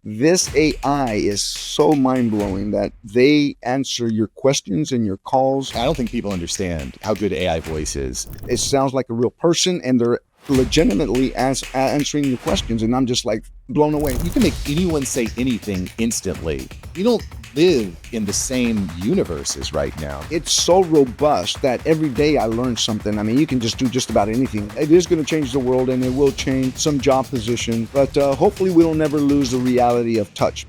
This AI is so mind-blowing that they answer your questions and your calls. I don't think people understand how good AI voice is. It sounds like a real person, and they're legitimately answering your questions, and I'm just like blown away. You can make anyone say anything instantly. You don't live in the same universes right now. It's so robust that every day I learn something. I mean, you can just do just about anything. It is going to change the world, and it will change some job positions, but hopefully we will never lose the reality of touch.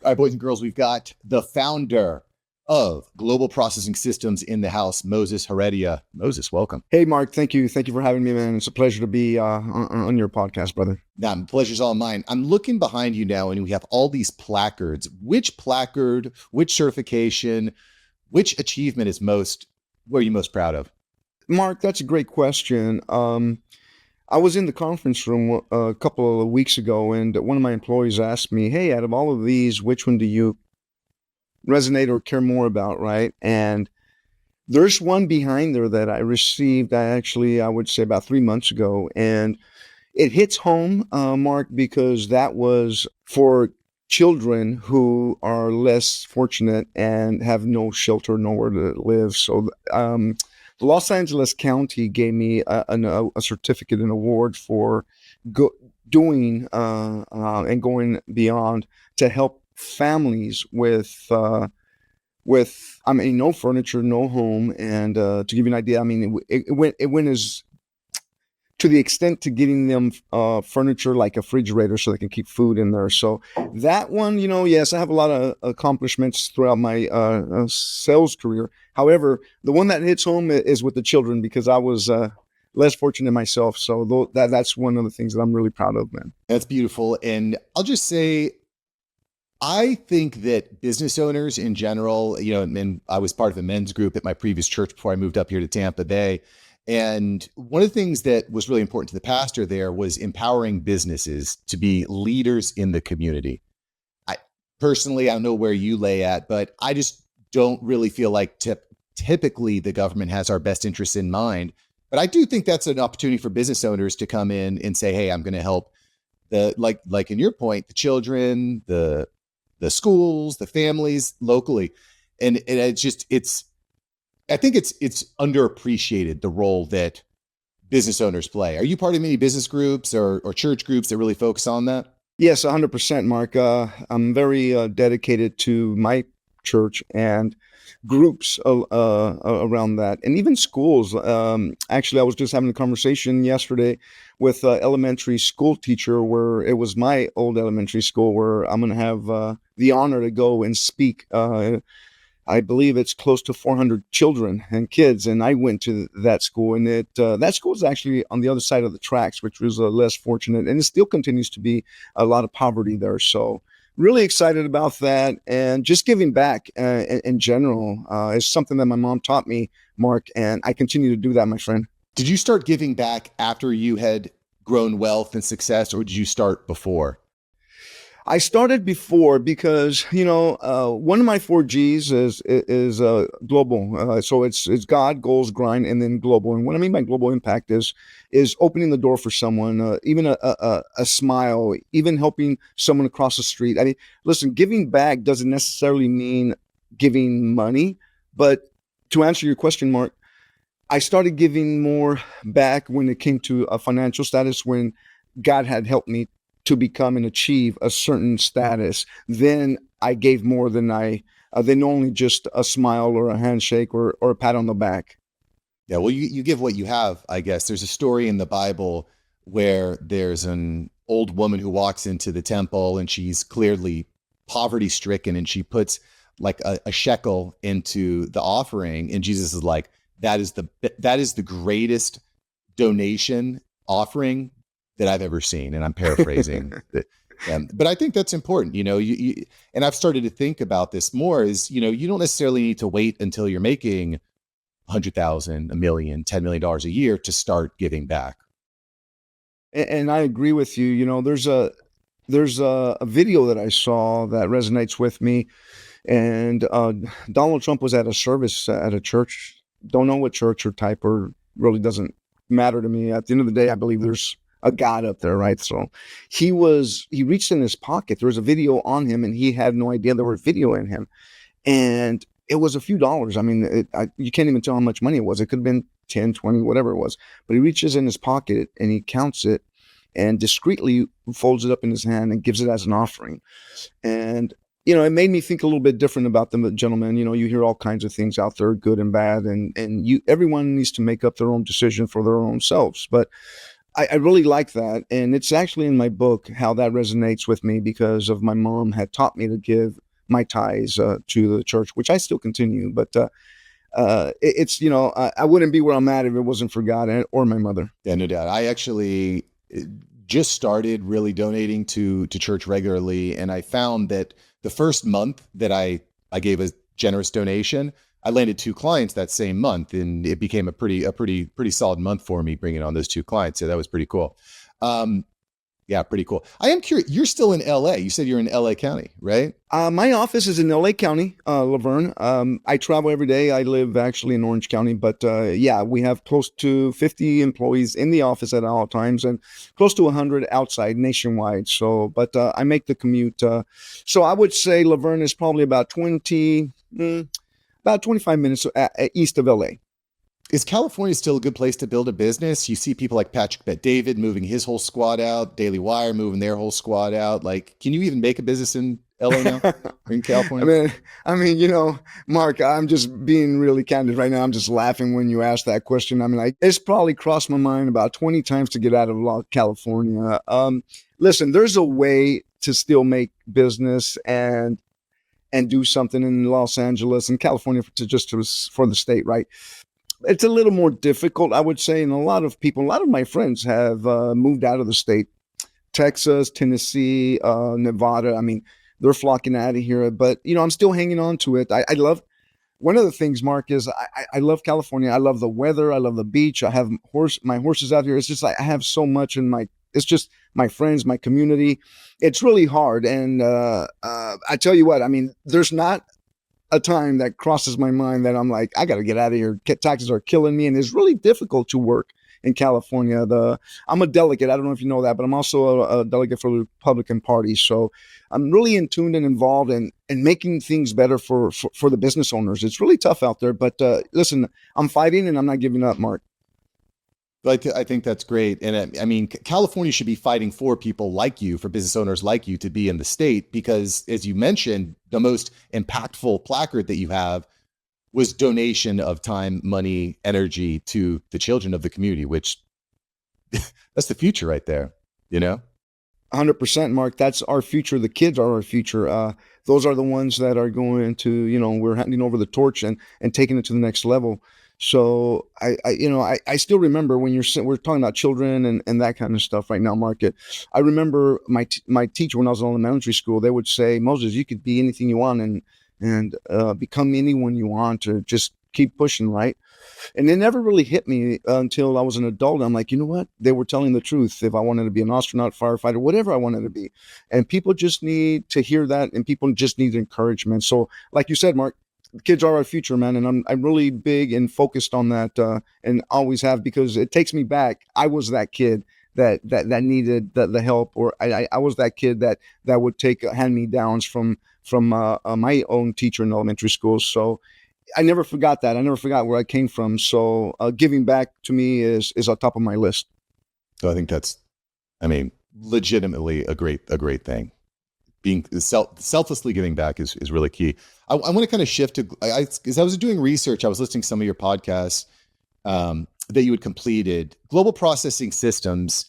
All right, boys and girls, we've got the founder of Global Processing Systems in the house, Moses Heredia. Moses, welcome. Hey, Mark, thank you. Thank you for having me, man. It's a pleasure to be on your podcast, brother. Nah, the pleasure's all mine. I'm looking behind you now, and we have all these placards. Which placard, which certification, which achievement is what are you most proud of? Mark, that's a great question. I was in the conference room a couple of weeks ago, and one of my employees asked me, hey, out of all of these, which one do you resonate or care more about, right? And there's one behind there that I received, I would say about 3 months ago, and it hits home, Mark, because that was for children who are less fortunate and have no shelter, nowhere to live. So the Los Angeles County gave me a certificate, an award for doing and going beyond to help families with no furniture, no home, and to give you an idea, I mean it went as to the extent to getting them furniture like a refrigerator so they can keep food in there. So that one, yes, I have a lot of accomplishments throughout my sales career. However, the one that hits home is with the children because I was less fortunate myself. So that's one of the things that I'm really proud of, man. That's beautiful. And I'll just say, I think that business owners in general, and I was part of a men's group at my previous church before I moved up here to Tampa Bay. And one of the things that was really important to the pastor there was empowering businesses to be leaders in the community. I don't know where you lay at, but I just don't really feel like typically the government has our best interests in mind. But I do think that's an opportunity for business owners to come in and say, hey, I'm going to help like in your point, the children, the schools, the families locally. And I think it's underappreciated, the role that business owners play. Are you part of many business groups or church groups that really focus on that? Yes, 100%, Mark. I'm very dedicated to my church and groups around that, and even schools. Actually, I was just having a conversation yesterday with an elementary school teacher where it was my old elementary school where I'm going to have the honor to go and speak. I believe it's close to 400 children and kids, and I went to that school, and that school is actually on the other side of the tracks, which was less fortunate, and it still continues to be a lot of poverty there. So really excited about that, and just giving back in general is something that my mom taught me, Mark, and I continue to do that, my friend. Did you start giving back after you had grown wealth and success, or did you start before? I started before because one of my 4Gs is global. So it's God, goals, grind, and then global. And what I mean by global impact is opening the door for someone, even a smile, even helping someone across the street. I mean, listen, giving back doesn't necessarily mean giving money, but to answer your question, Mark, I started giving more back when it came to a financial status when God had helped me to become and achieve a certain status. Then I gave more than only just a smile or a handshake or a pat on the back. Yeah, well, you give what you have, I guess. There's a story in the Bible where there's an old woman who walks into the temple and she's clearly poverty stricken, and she puts like a shekel into the offering, and Jesus is like, that is the greatest donation offering that I've ever seen. And I'm paraphrasing. But I think that's important. And I've started to think about this more is, you don't necessarily need to wait until you're making $100,000, $1 million, $10 million a year to start giving back. And I agree with you. There's a video that I saw that resonates with me. And Donald Trump was at a service at a church don't know what church or type, or really doesn't matter to me. At the end of the day, I believe there's a God up there, right? So he reached in his pocket. There was a video on him, and he had no idea there was video in him, and it was a few dollars. I mean, you can't even tell how much money it was. It could have been 10, 20, whatever it was. But he reaches in his pocket and he counts it and discreetly folds it up in his hand and gives it as an offering. And it made me think a little bit different about the gentleman. You hear all kinds of things out there, good and bad, and everyone needs to make up their own decision for their own selves. But I really like that, and it's actually in my book how that resonates with me because of my mom had taught me to give my tithes to the church, which I still continue. But it's I wouldn't be where I'm at if it wasn't for God or my mother. Yeah, no doubt. I actually just started really donating to church regularly, and I found that the first month that I gave a generous donation, I landed 2 clients that same month, and it became a pretty solid month for me bringing on those 2 clients. So that was pretty cool. Yeah, pretty cool. I am curious. You're still in LA. You said you're in LA County, right? My office is in LA County, Laverne. I travel every day. I live actually in Orange County, but yeah, we have close to 50 employees in the office at all times and close to 100 outside nationwide. So, but I make the commute. So I would say Laverne is probably about 25 minutes east of LA. Is California still a good place to build a business? You see people like Patrick Bet-David moving his whole squad out, Daily Wire moving their whole squad out. Like, can you even make a business in LA now or in California? Mark, I'm just being really candid right now. I'm just laughing when you ask that question. I mean, it's probably crossed my mind about 20 times to get out of California. Listen, there's a way to still make business and do something in Los Angeles and California for the state, right? It's a little more difficult, I would say. And a lot of my friends have moved out of the state, Texas, Tennessee, Nevada. I mean, they're flocking out of here, but I'm still hanging on to it. I love one of the things, Mark, is I love California. I love the weather. I love the beach. I have my horses out here. It's just like I have so much it's just my friends, my community. It's really hard. And I tell you what, I mean, there's not a time that crosses my mind that I'm like, I got to get out of here. Taxes are killing me. And it's really difficult to work in California. I'm a delegate. I don't know if you know that, but I'm also a delegate for the Republican Party. So I'm really in tune and involved in making things better for the business owners. It's really tough out there, but listen, I'm fighting and I'm not giving up, Mark. I think that's great. And I mean, California should be fighting for people like you, for business owners like you to be in the state, because as you mentioned, the most impactful placard that you have was donation of time, money, energy to the children of the community, which that's the future right there, 100%, Mark. That's our future. The kids are our future. Those are the ones that are going to, we're handing over the torch and taking it to the next level. So I still remember when we're talking about children and that kind of stuff right now, Mark. I remember my teacher when I was in elementary school. They would say, Moses, you could be anything you want and become anyone you want, or just keep pushing, right? And it never really hit me until I was an adult. I'm like, you know what? They were telling the truth. If I wanted to be an astronaut, firefighter, whatever I wanted to be, and people just need to hear that, and people just need encouragement. So, like you said, Mark, kids are our future, man, and I'm really big and focused on that, and always have, because it takes me back. I was that kid that needed the help, or I was that kid that would take hand me downs from my own teacher in elementary school. So I never forgot that. I never forgot where I came from. So giving back to me is on top of my list. So I think that's, I mean, legitimately a great thing. Being selflessly giving back is really key. I want to kind of shift to, as I was doing research, I was listening to some of your podcasts that you had completed, global processing systems,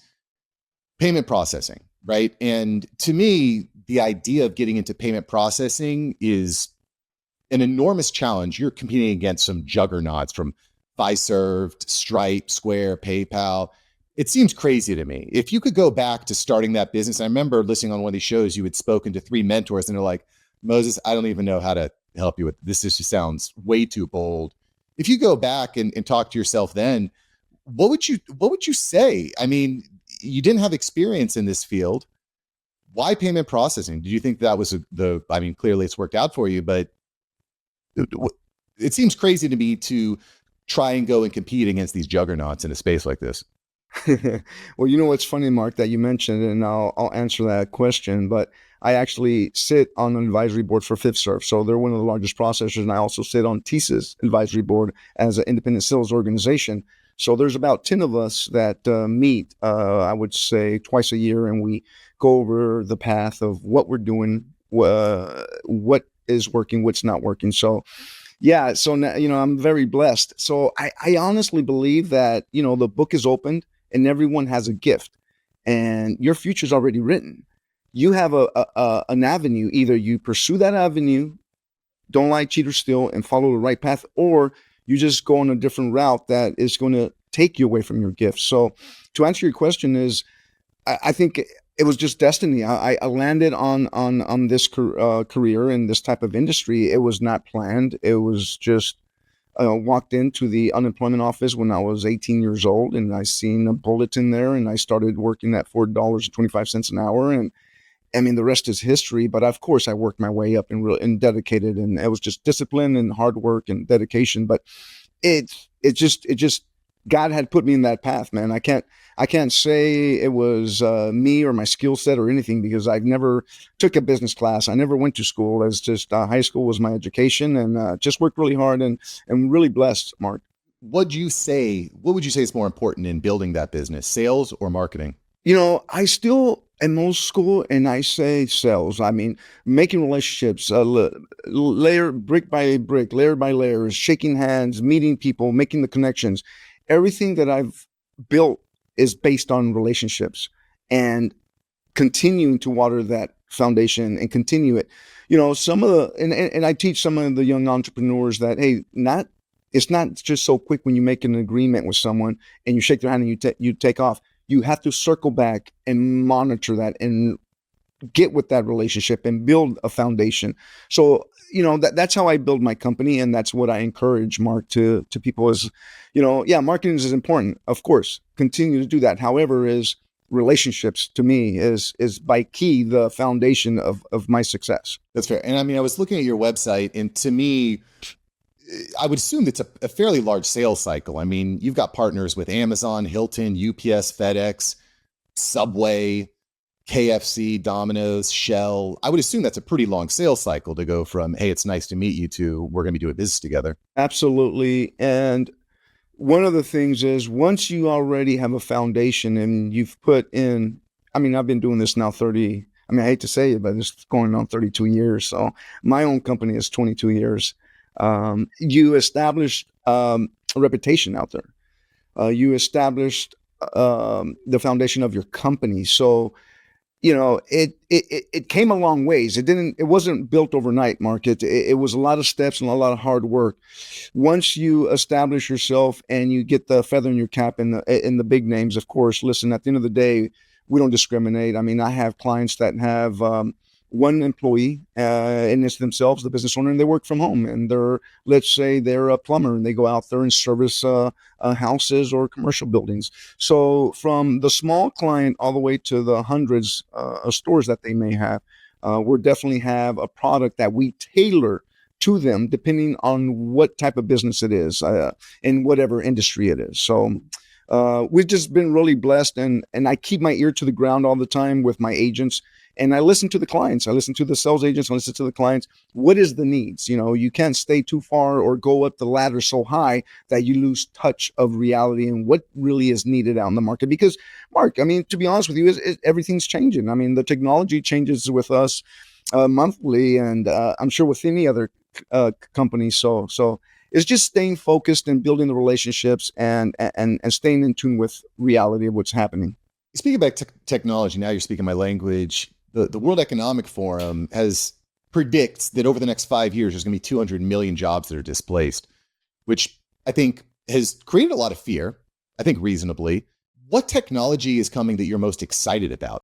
payment processing, right? And to me, the idea of getting into payment processing is an enormous challenge. You're competing against some juggernauts from Fiserv, Stripe, Square, PayPal. It seems crazy to me. If you could go back to starting that business, I remember listening on one of these shows, you had spoken to 3 mentors and they're like, Moses, I don't even know how to help you with this. This just sounds way too bold. If you go back and talk to yourself then, what would you say? I mean, you didn't have experience in this field. Why payment processing? Did you think that was I mean, clearly it's worked out for you, but it seems crazy to me to try and go and compete against these juggernauts in a space like this? Well, you know what's funny, Mark, that you mentioned, and I'll answer that question. But I actually sit on an advisory board for Fifth Surf, so they're one of the largest processors, and I also sit on TISA's advisory board as an independent sales organization. So there's about 10 of us that meet, I would say, twice a year, and we go over the path of what we're doing, what is working, what's not working. So yeah, so now, I'm very blessed. So I honestly believe that, the book is opened and everyone has a gift and your future's already written. You have an avenue. Either you pursue that avenue, don't lie, cheat, or steal, and follow the right path, or you just go on a different route that is going to take you away from your gift. So to answer your question is, I think it was just destiny. I landed on this career in this type of industry. It was not planned. It was just walked into the unemployment office when I was 18 years old, and I seen a bulletin there, and I started working at $4.25 an hour, and I mean the rest is history. But of course, I worked my way up and dedicated, and it was just discipline and hard work and dedication. But it just God had put me in that path, man. I can't say it was me or my skill set or anything because I've never took a business class. I never went to school. It's just high school was my education, and just worked really hard and really blessed, Mark. What would you say is more important in building that business, sales or marketing? I still am old school, and I say sales. I mean, making relationships, layer brick by brick, layer by layer, shaking hands, meeting people, making the connections. Everything that I've built is based on relationships and continuing to water that foundation and continue it. Some of the and I teach some of the young entrepreneurs that hey, not it's not just so quick when you make an agreement with someone and you shake their hand and you take off. You have to circle back and monitor that and get with that relationship and build a foundation. So, that's how I build my company. And that's what I encourage, Mark, to people is, yeah, marketing is important. Of course, continue to do that. However, is relationships to me is by key, the foundation of my success. That's fair. And I mean, I was looking at your website, and to me, I would assume it's a fairly large sales cycle. I mean, you've got partners with Amazon, Hilton, UPS, FedEx, Subway, KFC, Domino's, Shell. I would assume that's a pretty long sales cycle to go from, hey, it's nice to meet you, to we're going to be doing business together. Absolutely. And one of the things is once you already have a foundation and you've put in, I mean, I've been doing this now 30, I mean, I hate to say it, but it's going on 32 years. So my own company is 22 years. You established a reputation out there. You established the foundation of your company. So it came a long ways. It wasn't built overnight, Mark. It was a lot of steps and a lot of hard work. Once you establish yourself and you get the feather in your cap in the big names, of course, listen, at the end of the day, we don't discriminate. I mean, I have clients that have one employee, and it's themselves, the business owner, and they work from home. And let's say they're a plumber and they go out there and service houses or commercial buildings. So from the small client all the way to the hundreds of stores that they may have, we definitely have a product that we tailor to them depending on what type of business it is, in whatever industry it is. So we've just been really blessed, and I keep my ear to the ground all the time with my agents. And I listen to the clients. I listen to the sales agents. I listen to the clients. What is the needs? You can't stay too far or go up the ladder so high that you lose touch of reality and what really is needed out in the market. Because, Mark, I mean, to be honest with you, everything's changing. I mean, the technology changes with us monthly, and I'm sure with any other company. So it's just staying focused and building the relationships and staying in tune with reality of what's happening. Speaking about technology, now you're speaking my language. The World Economic Forum predicts that over the next 5 years, there's going to be 200 million jobs that are displaced, which I think has created a lot of fear, I think reasonably. What technology is coming that you're most excited about?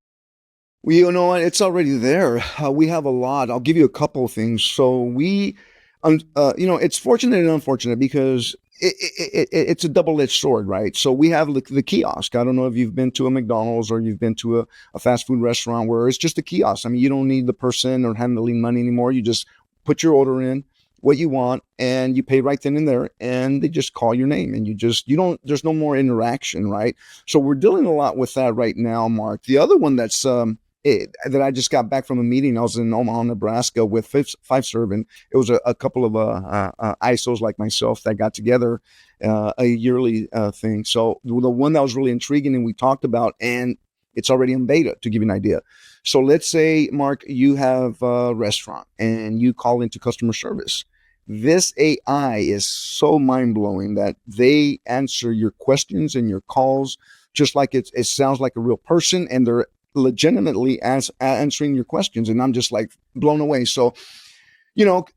Well, you know what? It's already there. We have a lot. I'll give you a couple of things. So it's fortunate and unfortunate because it's a double-edged sword, right? So we have the kiosk. I don't know if you've been to a McDonald's or you've been to a fast food restaurant where it's just a kiosk. I mean, you don't need the person or handling money anymore. You just put your order in. what you want, and you pay right then and there, and they just call your name, and you don't, there's no more interaction, right? So we're dealing a lot with that right now, Mark. The other one that I just got back from a meeting. I was in Omaha, Nebraska with Five and it was a couple of ISOs like myself that got together, a yearly thing. So the one that was really intriguing and we talked about, and it's already in beta, to give you an idea. So let's say, Mark, you have a restaurant and you call into customer service. This AI is so mind blowing that they answer your questions and your calls just like it sounds like a real person, and they're legitimately answering your questions. And I'm just like blown away. So,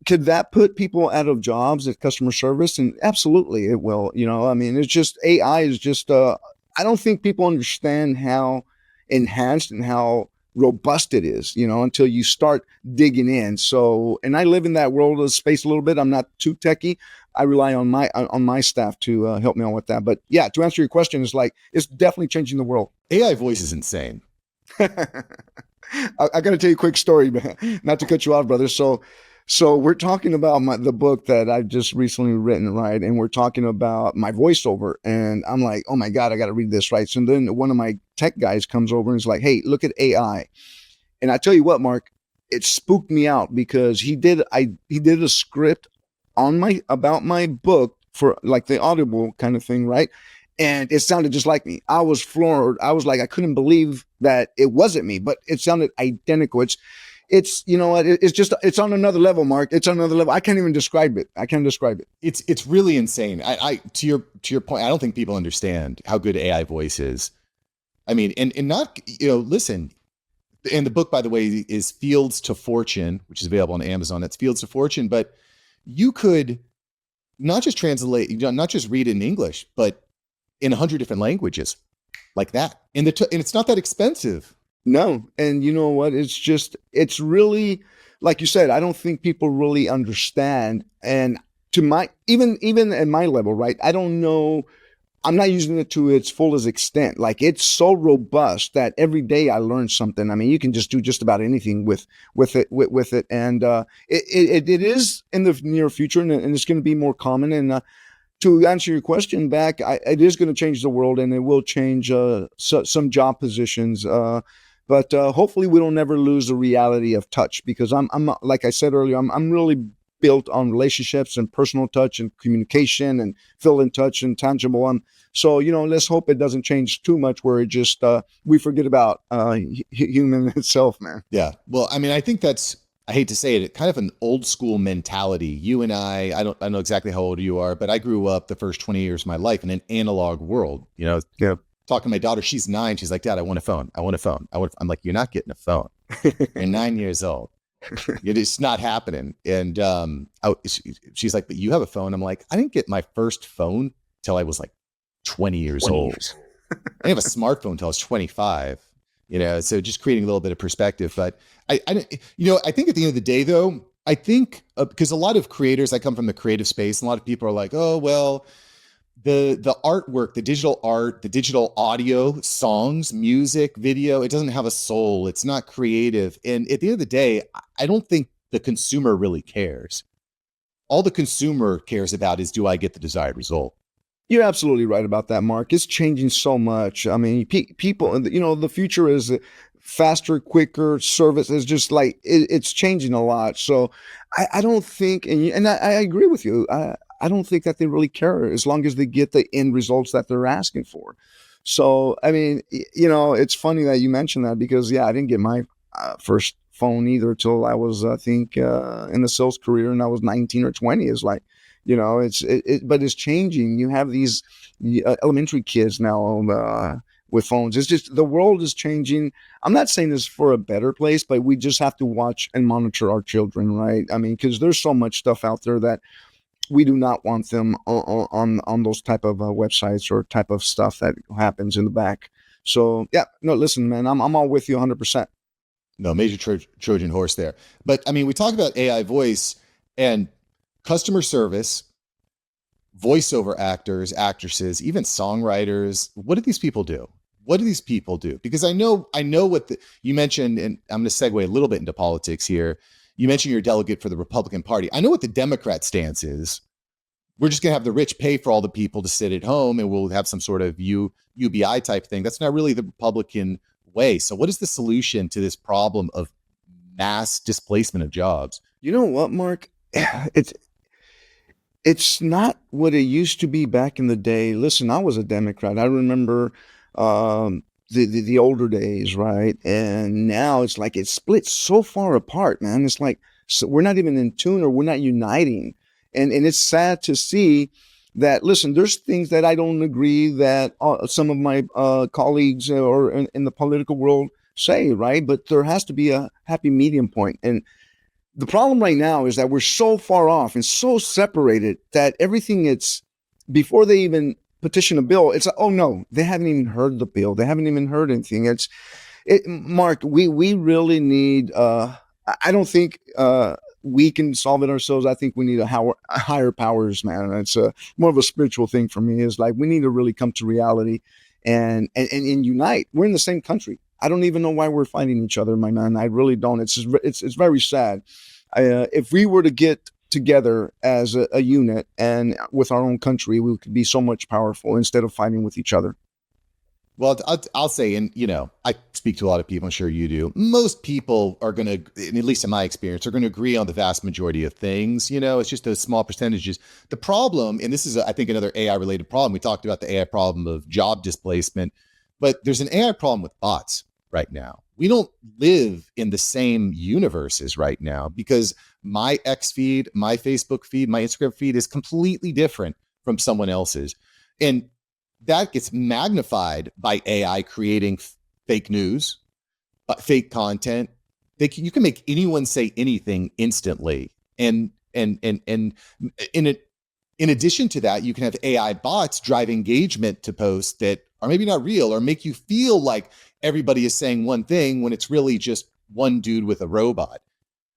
could that put people out of jobs at customer service? And absolutely it will. I mean, it's just AI is just, I don't think people understand how enhanced and how robust it is, until you start digging in. So, and I live in that world of space a little bit. I'm not too techy. I rely on my staff to help me out with that. But yeah, to answer your question, it's definitely changing the world. AI voice is insane. I got to tell you a quick story, man. Not to cut you off, brother. So we're talking about the book that I've just recently written, right? And we're talking about my voiceover, and I'm like, oh my God, I got to read this, right? So then one of my tech guys comes over and is like, hey, look at AI. And I tell you what, Mark, it spooked me out because he did a script about my book for like the Audible kind of thing, right? And it sounded just like me. I was floored. I was like, I couldn't believe that it wasn't me, but it sounded identical. It's you know what? It's on another level, Mark. It's on another level. I can't even describe it. I can't describe it. It's really insane. I to your point, I don't think people understand how good AI voice is. I mean, and not, listen, and the book, by the way, is Fields to Fortune, which is available on Amazon. It's Fields to Fortune, but you could not just not just read it in English, but in 100 different languages like that. And it's not that expensive. No. And you know what? It's really, like you said, I don't think people really understand. And even at my level, right? I don't know. I'm not using it to its fullest extent. Like, it's so robust that every day I learn something. I mean, you can just do just about anything with it. And it is in the near future, and it's going to be more common. And to answer your question back, it is going to change the world, and it will change some job positions. But hopefully, we don't ever lose the reality of touch, because I'm like I said earlier, I'm really built on relationships and personal touch and communication and feel in touch and tangible. So let's hope it doesn't change too much where it just we forget about human itself, man. Yeah. Well, I mean, I think that's, I hate to say it, kind of an old school mentality. You and I don't know exactly how old you are, but I grew up the first 20 years of my life in an analog world. Yeah. Talking to my daughter, she's 9. She's like, Dad, I want a phone. I want a phone. I'm like, you're not getting a phone. You're 9 years old. It's not happening. And she's like, but you have a phone. I'm like, I didn't get my first phone till I was like 20 years old. I didn't have a smartphone till I was 25. So just creating a little bit of perspective. But I think at the end of the day, though, I think because a lot of creators, I come from the creative space, and a lot of people are like, oh, well, the artwork, the digital art, the digital audio, songs, music, video, it doesn't have a soul. It's not creative. And at the end of the day, I don't think the consumer really cares. All the consumer cares about is, do I get the desired result? You're absolutely right about that, Mark. It's changing so much. I mean, people, the future is faster, quicker service. Is just like it's changing a lot. So I don't think, and I agree with you. I don't think that they really care as long as they get the end results that they're asking for. So, I mean, it's funny that you mentioned that, because I didn't get my first phone either till I was, I think, in the sales career, and I was 19 or 20. It's like, but it's changing. You have these elementary kids now with phones. It's just, the world is changing. I'm not saying this for a better place, but we just have to watch and monitor our children, right? I mean, because there's so much stuff out there that we do not want them on those type of websites or type of stuff that happens in the back. So yeah, no, listen, man, I'm all with you 100%. No, major Trojan horse there. But I mean, we talk about AI voice and customer service, voiceover actors, actresses, even songwriters. What do these people do? Because I know what you mentioned, and I'm going to segue a little bit into politics here. you mentioned you're a delegate for the Republican Party. I know what the Democrat stance is. We're just going to have the rich pay for all the people to sit at home, and we'll have some sort of UBI type thing. That's not really the Republican way. So what is the solution to this problem of mass displacement of jobs? You know what, Mark? It's it's not what it used to be back in the day. Listen, I was a Democrat. I remember the older days, right? And now it's like it's split so far apart, man. It's like so we're not even in tune, or we're not uniting, and it's sad to see that. Listen, there's things that I don't agree that some of my colleagues or in the political world say, right? But there has to be a happy medium point, and the problem right now is that we're so far off and so separated that everything it's before they even petition a bill, it's oh no, they haven't even heard the bill. They haven't even heard anything. Mark, we really need I don't think we can solve it ourselves. I think we need a higher powers, man. It's more of a spiritual thing for me. Is like we need to really come to reality and unite. We're in the same country. I don't even know why we're fighting each other, my man. I really don't. It's very sad. If we were to get together as a unit and with our own country, we could be so much powerful instead of fighting with each other. Well, I'll say, and I speak to a lot of people. I'm sure you do. Most people are going to, at least in my experience, are going to agree on the vast majority of things. It's just those small percentages. The problem, and this is, I think, another AI related problem. We talked about the AI problem of job displacement, but there's an AI problem with bots right now. We don't live in the same universes right now because my X feed, my Facebook feed, my Instagram feed is completely different from someone else's. And that gets magnified by AI creating fake news, fake content. You can make anyone say anything instantly. And in addition to that, you can have AI bots drive engagement to posts that are maybe not real or make you feel like everybody is saying one thing when it's really just one dude with a robot.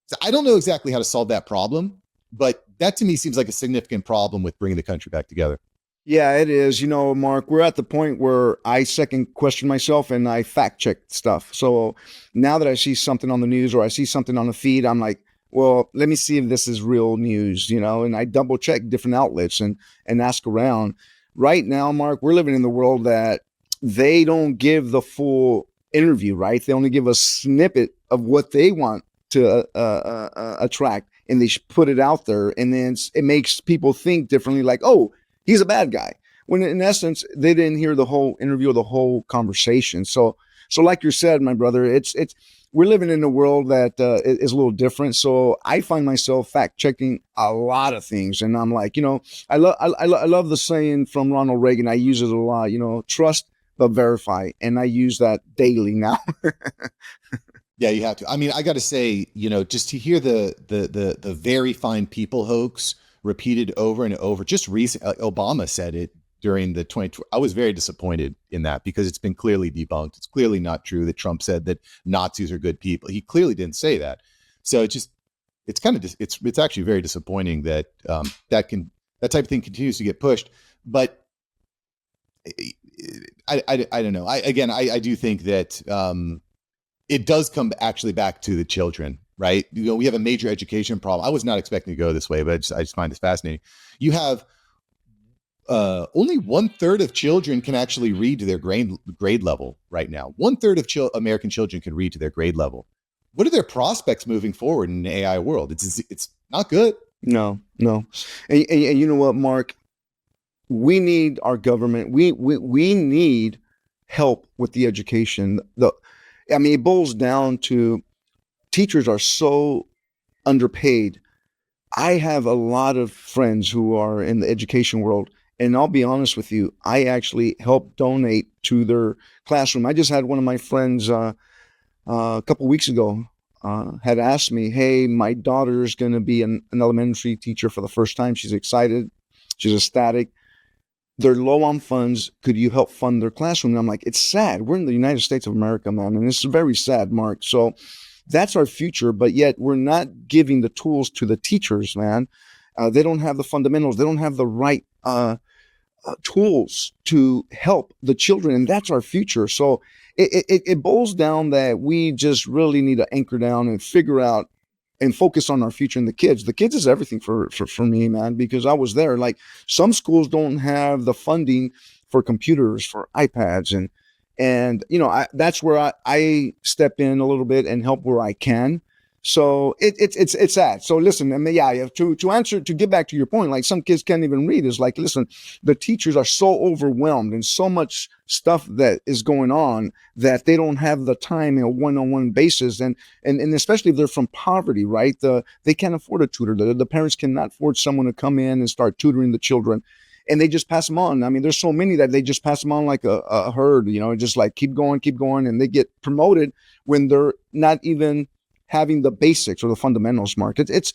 So I don't know exactly how to solve that problem, but that to me seems like a significant problem with bringing the country back together. Yeah, it is. Mark, we're at the point where I second question myself and I fact check stuff. So now that I see something on the news or I see something on the feed, I'm like, well, let me see if this is real news, and I double check different outlets and ask around. Right now, Mark, we're living in the world that they don't give the full interview, right? They only give a snippet of what they want to attract, and they put it out there, and then it makes people think differently, like, oh, he's a bad guy. When in essence, they didn't hear the whole interview or the whole conversation. So like you said, my brother, it's we're living in a world that is a little different. So I find myself fact checking a lot of things, and I'm like, I love the saying from Ronald Reagan. I use it a lot. Trust but verify, and I use that daily now. Yeah, you have to. I mean, I got to say, just to hear the very fine people hoax repeated over and over. Just recent, Obama said it during the 2020. I was very disappointed in that because it's been clearly debunked. It's clearly not true that Trump said that Nazis are good people. He clearly didn't say that. So it's kind of it's actually very disappointing that that type of thing continues to get pushed. But I don't know. I do think that it does come actually back to the children, right? We have a major education problem. I was not expecting to go this way, but I just find this fascinating. You have only 1/3 of children can actually read to their grade level right now. 1/3 of American children can read to their grade level. What are their prospects moving forward in the AI world? It's not good. No. And you know what, Mark? We need our government. We need help with the education. It boils down to teachers are so underpaid. I have a lot of friends who are in the education world, and I'll be honest with you, I actually help donate to their classroom. I just had one of my friends a couple weeks ago had asked me, "Hey, my daughter's going to be an elementary teacher for the first time. She's excited. She's ecstatic. They're low on funds. Could you help fund their classroom?" And I'm like, it's sad. We're in the United States of America, man, and it's very sad, Mark. So that's our future, but yet we're not giving the tools to the teachers, man. They don't have the fundamentals. They don't have the right tools to help the children, and that's our future. So it boils down that we just really need to anchor down and figure out and focus on our future and the kids. The kids is everything for me, man, because I was there. Like, some schools don't have the funding for computers, for iPads, and that's where I step in a little bit and help where I can. So it's that. So listen, I mean, yeah, to get back to your point, like, some kids can't even read. Is like, listen, the teachers are so overwhelmed and so much stuff that is going on that they don't have the time in a one-on-one basis, and especially if they're from poverty, right? They can't afford a tutor. The parents cannot afford someone to come in and start tutoring the children, and they just pass them on. I mean, there's so many that they just pass them on like a herd, just like keep going, and they get promoted when they're not even having the basics or the fundamentals. Mark, it's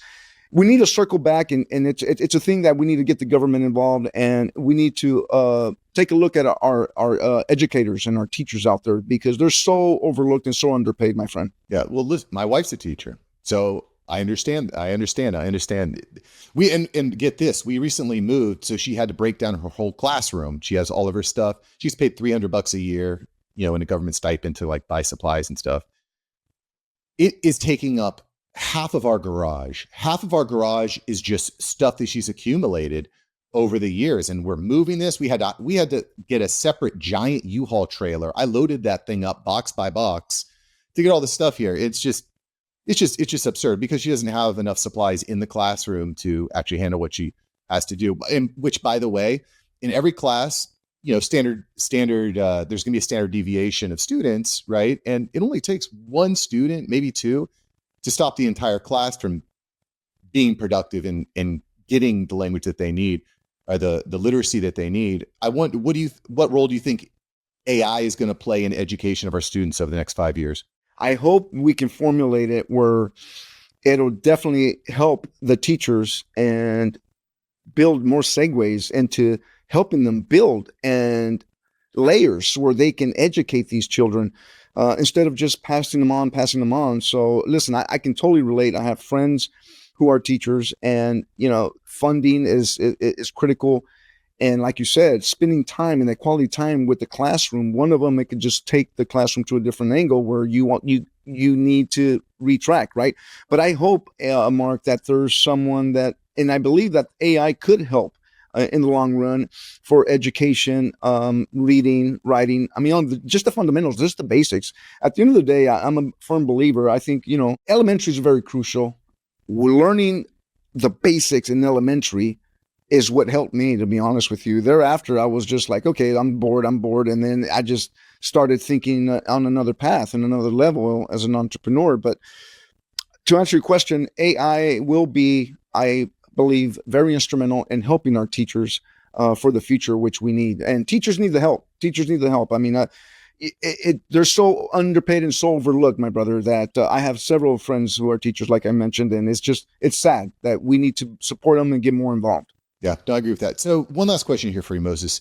we need to circle back, and it's a thing that we need to get the government involved, and we need to take a look at our educators and our teachers out there, because they're so overlooked and so underpaid, my friend. Yeah. Well, listen, my wife's a teacher, so I understand. I understand. And get this, we recently moved, so she had to break down her whole classroom. She has all of her stuff. She's paid $300 a year, in a government stipend to like buy supplies and stuff. It is taking up half of our garage. Half of our garage is just stuff that she's accumulated over the years, and we're moving this. We had to get a separate giant U-Haul trailer. I loaded that thing up box by box to get all the stuff here. It's just absurd, because she doesn't have enough supplies in the classroom to actually handle what she has to do. And which, by the way, in every class, standard, there's going to be a standard deviation of students, right? And it only takes one student, maybe two, to stop the entire class from being productive and getting the language that they need, or the literacy that they need. What role do you think AI is going to play in education of our students over the next 5 years? I hope we can formulate it where it'll definitely help the teachers and build more segues into helping them build and layers where they can educate these children, instead of just passing them on. So listen, I can totally relate. I have friends who are teachers, and funding is critical. And like you said, spending time and that quality time with the classroom. One of them, it could just take the classroom to a different angle where you need to retract, right? But I hope, Mark, that there's someone that, and I believe that AI could help in the long run for education, reading, writing. I mean, just the fundamentals, just the basics. At the end of the day, I'm a firm believer. I think, elementary is very crucial. We're learning the basics in elementary is what helped me, to be honest with you. Thereafter, I was just like, okay, I'm bored. And then I just started thinking on another path and another level as an entrepreneur. But to answer your question, AI will be, I believe, very instrumental in helping our teachers for the future, which we need. And teachers need the help. I mean, they're so underpaid and so overlooked, my brother, that I have several friends who are teachers, like I mentioned, and it's sad that we need to support them and get more involved. Yeah, no, I agree with that. So one last question here for you, Moses.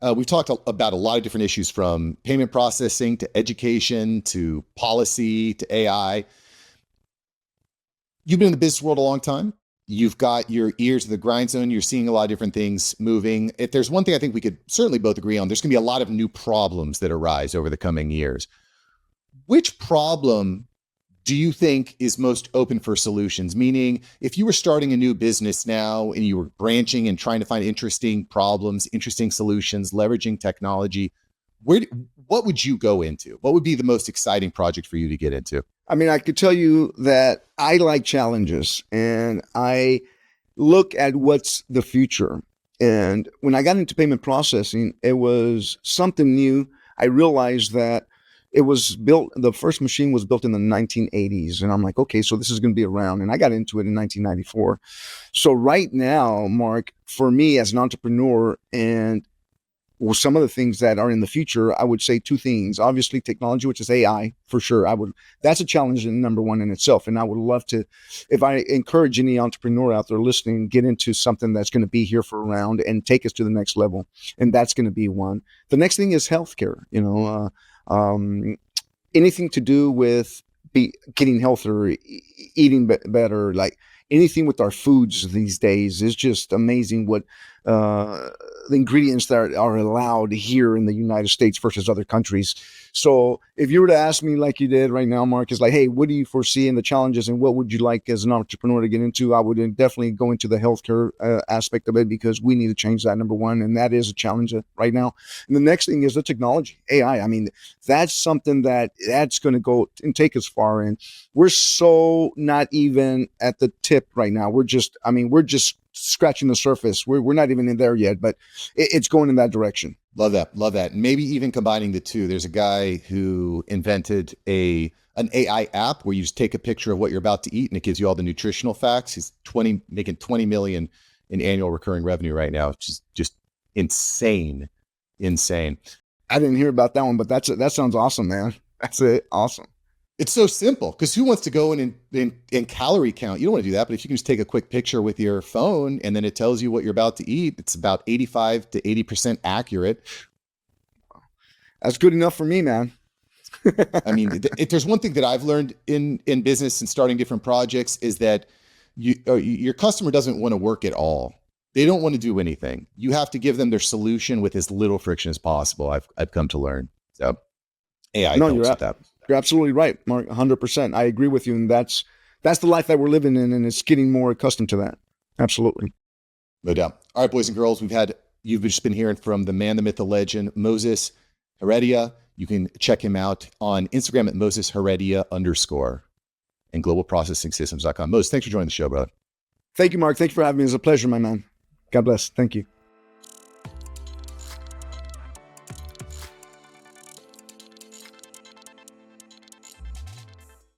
We've talked about a lot of different issues, from payment processing to education to policy to AI. You've been in the business world a long time. You've got your ears to the grind zone. You're seeing a lot of different things moving. If there's one thing I think we could certainly both agree on, there's going to be a lot of new problems that arise over the coming years. Which problem do you think is most open for solutions? Meaning, if you were starting a new business now and you were branching and trying to find interesting problems, interesting solutions, leveraging technology, what would you go into? What would be the most exciting project for you to get into? I mean, I could tell you that I like challenges, and I look at what's the future. And when I got into payment processing, it was something new. I realized that the first machine was built in the 1980s. And I'm like, okay, so this is going to be around. And I got into it in 1994. So right now, Mark, for me as an entrepreneur, and some of the things that are in the future, I would say two things. Obviously, technology, which is AI, for sure. That's a challenge number one in itself. And I would love to, if I encourage any entrepreneur out there listening, get into something that's going to be here for around and take us to the next level. And that's going to be one. The next thing is healthcare. Anything to do with getting healthier, eating better, like anything with our foods these days is just amazing what uh, the ingredients that are allowed here in the United States versus other countries. So if you were to ask me like you did right now, Mark, is like, hey, what do you foresee in the challenges and what would you like as an entrepreneur to get into? I would definitely go into the healthcare aspect of it because we need to change that, number one. And that is a challenge right now. And the next thing is the technology, AI. I mean, that's something that's going to go and take us far in. We're so not even at the tip right now. We're just scratching the surface. We're not even in there yet, but it's going in that direction. Love that. Love that. And maybe even combining the two. There's a guy who invented an AI app where you just take a picture of what you're about to eat and it gives you all the nutritional facts. He's making 20 million in annual recurring revenue right now, which is just insane. Insane. I didn't hear about that one, but that sounds awesome, man. That's it. Awesome. It's so simple because who wants to go in and calorie count? You don't want to do that. But if you can just take a quick picture with your phone and then it tells you what you're about to eat, it's about 85 to 80% accurate. That's good enough for me, man. I mean, if there's one thing that I've learned in business and starting different projects is that your customer doesn't want to work at all. They don't want to do anything. You have to give them their solution with as little friction as possible. I've come to learn. So AI helps with that. You're absolutely right, Mark. 100%. I agree with you, and that's the life that we're living in, and it's getting more accustomed to that. Absolutely, no doubt. All right, boys and girls, you've just been hearing from the man, the myth, the legend, Moses Heredia. You can check him out on Instagram at Moses Heredia _ and globalprocessingsystems.com. Moses, thanks for joining the show, brother. Thank you, Mark. Thanks for having me. It's a pleasure, my man. God bless. Thank you.